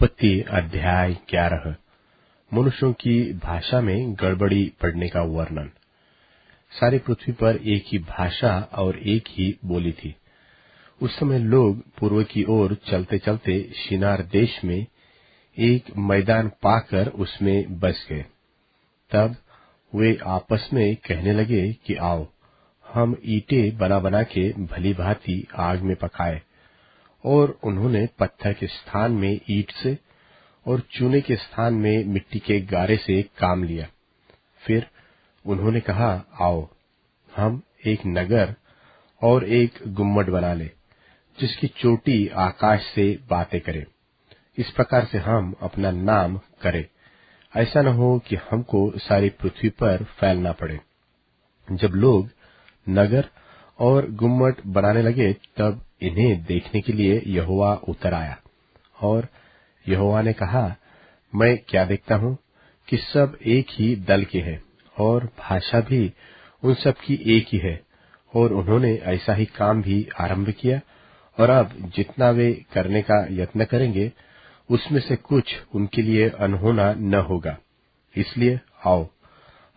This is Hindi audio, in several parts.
उत्पत्ति अध्याय 11। मनुष्यों की भाषा में गड़बड़ी पड़ने का वर्णन। सारी पृथ्वी पर एक ही भाषा और एक ही बोली थी। उस समय लोग पूर्व की ओर चलते चलते शिनार देश में एक मैदान पाकर उसमें बस गए। तब वे आपस में कहने लगे कि आओ, हम ईंटें बना बना के भली भांति आग में पकाए। और उन्होंने पत्थर के स्थान में ईंट से और चूने के स्थान में मिट्टी के गारे से काम लिया। फिर उन्होंने कहा, आओ, हम एक नगर और एक गुम्मट बना ले, जिसकी चोटी आकाश से बातें करे। इस प्रकार से हम अपना नाम करें, ऐसा न हो कि हमको सारी पृथ्वी पर फैलना पड़े। जब लोग नगर और गुम्मट बनाने लगे, तब इन्हें देखने के लिए यहोवा उतर आया। और यहोवा ने कहा, मैं क्या देखता हूँ कि सब एक ही दल के हैं और भाषा भी उन सब की एक ही है। और उन्होंने ऐसा ही काम भी आरंभ किया। और अब जितना वे करने का यत्न करेंगे, उसमें से कुछ उनके लिए अनहोना न होगा। इसलिए आओ,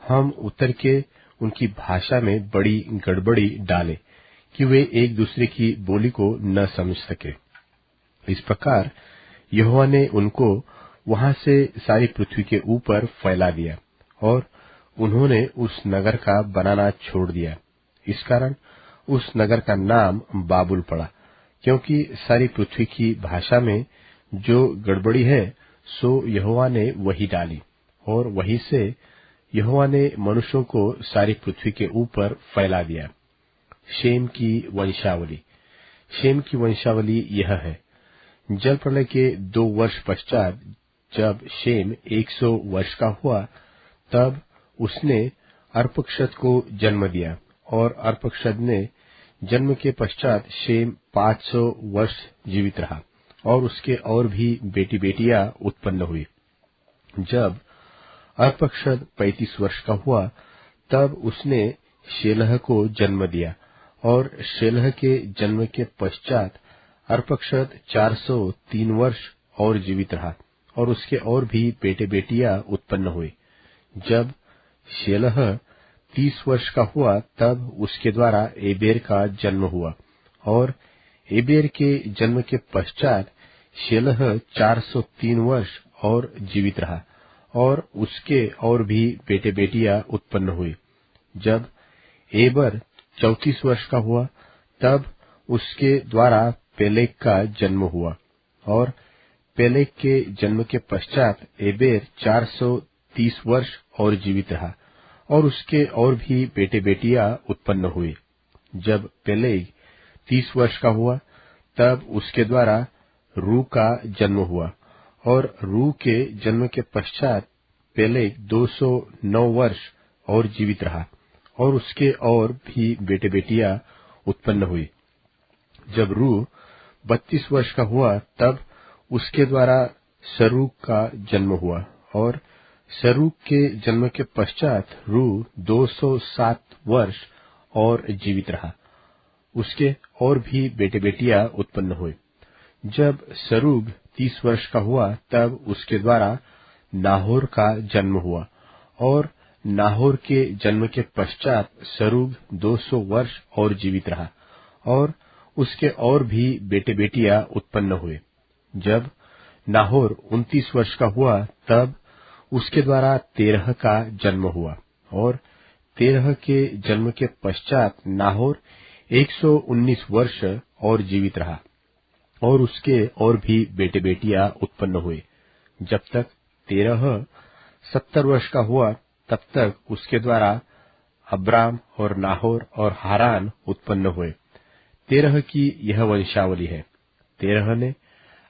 हम उतर के उनकी भाषा में बड़ी गड़बड़ी डालें कि वे एक दूसरे की बोली को न समझ सके। इस प्रकार यहोवा ने उनको वहां से सारी पृथ्वी के ऊपर फैला दिया और उन्होंने उस नगर का बनाना छोड़ दिया। इस कारण उस नगर का नाम बाबुल पड़ा, क्योंकि सारी पृथ्वी की भाषा में जो गड़बड़ी है, सो यहोवा ने वही डाली। और वहीं से यहोवा ने मनुष्यों को सारी पृथ्वी के ऊपर फैला दिया। शेम की वंशावली। शेम की वंशावली यह है। जल प्रलय के 2 वर्ष पश्चात जब शेम 100 वर्ष का हुआ, तब उसने अर्पक्षद को जन्म दिया। और अर्पक्षद ने जन्म के पश्चात शेम 500 वर्ष जीवित रहा। और उसके और भी बेटी बेटियां उत्पन्न हुई। जब अर्पक्षद 35 वर्ष का हुआ, तब उसने शेलह को जन्म दिया। और शेलह के जन्म के पश्चात अर्पक्षद 403 वर्ष और जीवित रहा। और उसके और भी बेटे बेटियां उत्पन्न हुए। जब शेलह 30 वर्ष का हुआ, तब उसके द्वारा एबेर का जन्म हुआ। और एबेर के जन्म के पश्चात शेलह 403 वर्ष और जीवित रहा। और उसके और भी बेटे बेटियां उत्पन्न हुई। जब एबर 34 वर्ष का हुआ, तब उसके द्वारा पेलेग का जन्म हुआ। और पेलेग के जन्म के पश्चात एबेर 430 वर्ष और जीवित रहा। और उसके और भी बेटे बेटियां उत्पन्न हुई। जब पेलेग 30 वर्ष का हुआ, तब उसके द्वारा रू का जन्म हुआ। और रू के जन्म के पश्चात पेलेग 209 वर्ष और जीवित रहा। और उसके और भी बेटे बेटियां उत्पन्न हुई। जब रू 32 वर्ष का हुआ, तब उसके द्वारा सरूग का जन्म हुआ। और सरूग के जन्म के पश्चात रू 207 वर्ष और जीवित रहा। उसके और भी बेटे बेटियां उत्पन्न हुए। जब सरूग 30 वर्ष का हुआ, तब उसके द्वारा नाहोर का जन्म हुआ। और नाहोर के जन्म के पश्चात सरूग 200 वर्ष और जीवित रहा। और उसके और भी बेटे बेटियां उत्पन्न हुए। जब नाहोर 29 वर्ष का हुआ, तब उसके द्वारा तेरह का जन्म हुआ। और तेरह के जन्म के पश्चात नाहोर 119 वर्ष और जीवित रहा। और उसके और भी बेटे बेटियां उत्पन्न हुए। जब तक तेरह 70 वर्ष का हुआ, तब तक उसके द्वारा अब्राम और नाहोर और हारान उत्पन्न हुए। तेरह की यह वंशावली है। तेरह ने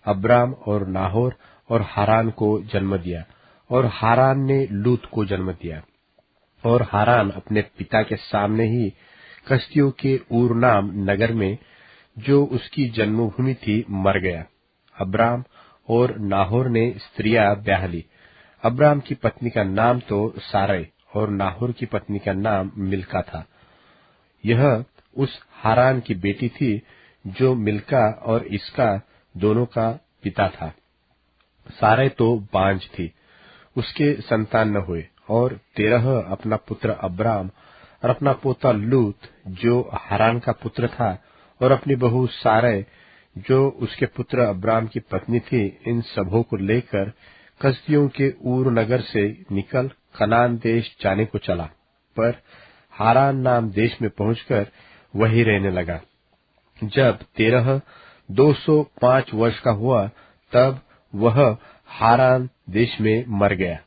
अब्राम और नाहोर और हारान को जन्म दिया। और हारान ने लूत को जन्म दिया। और हारान अपने पिता के सामने ही कसदियों के ऊर नाम नगर में, जो उसकी जन्मभूमि थी, मर गया। अब्राम और नाहोर ने स्त्रियां ब्याह ली। अब्राम की पत्नी का नाम तो सारै और नाहोर की पत्नी का नाम मिल्का था। यह उस हारान की बेटी थी, जो मिल्का और इसका दोनों का पिता था। सारै तो बांझ थी, उसके संतान न हुए। और तेरह अपना पुत्र अब्राम और अपना पोता लूत जो हारान का पुत्र था, और अपनी बहू सारै जो उसके पुत्र अब्राम की पत्नी थी, इन सबों को लेकर कसदियों के ऊर नगर से निकल कनान देश जाने को चला। पर हारान नाम देश में पहुंचकर वहीं रहने लगा। जब तेरह 205 वर्ष का हुआ, तब वह हारान देश में मर गया।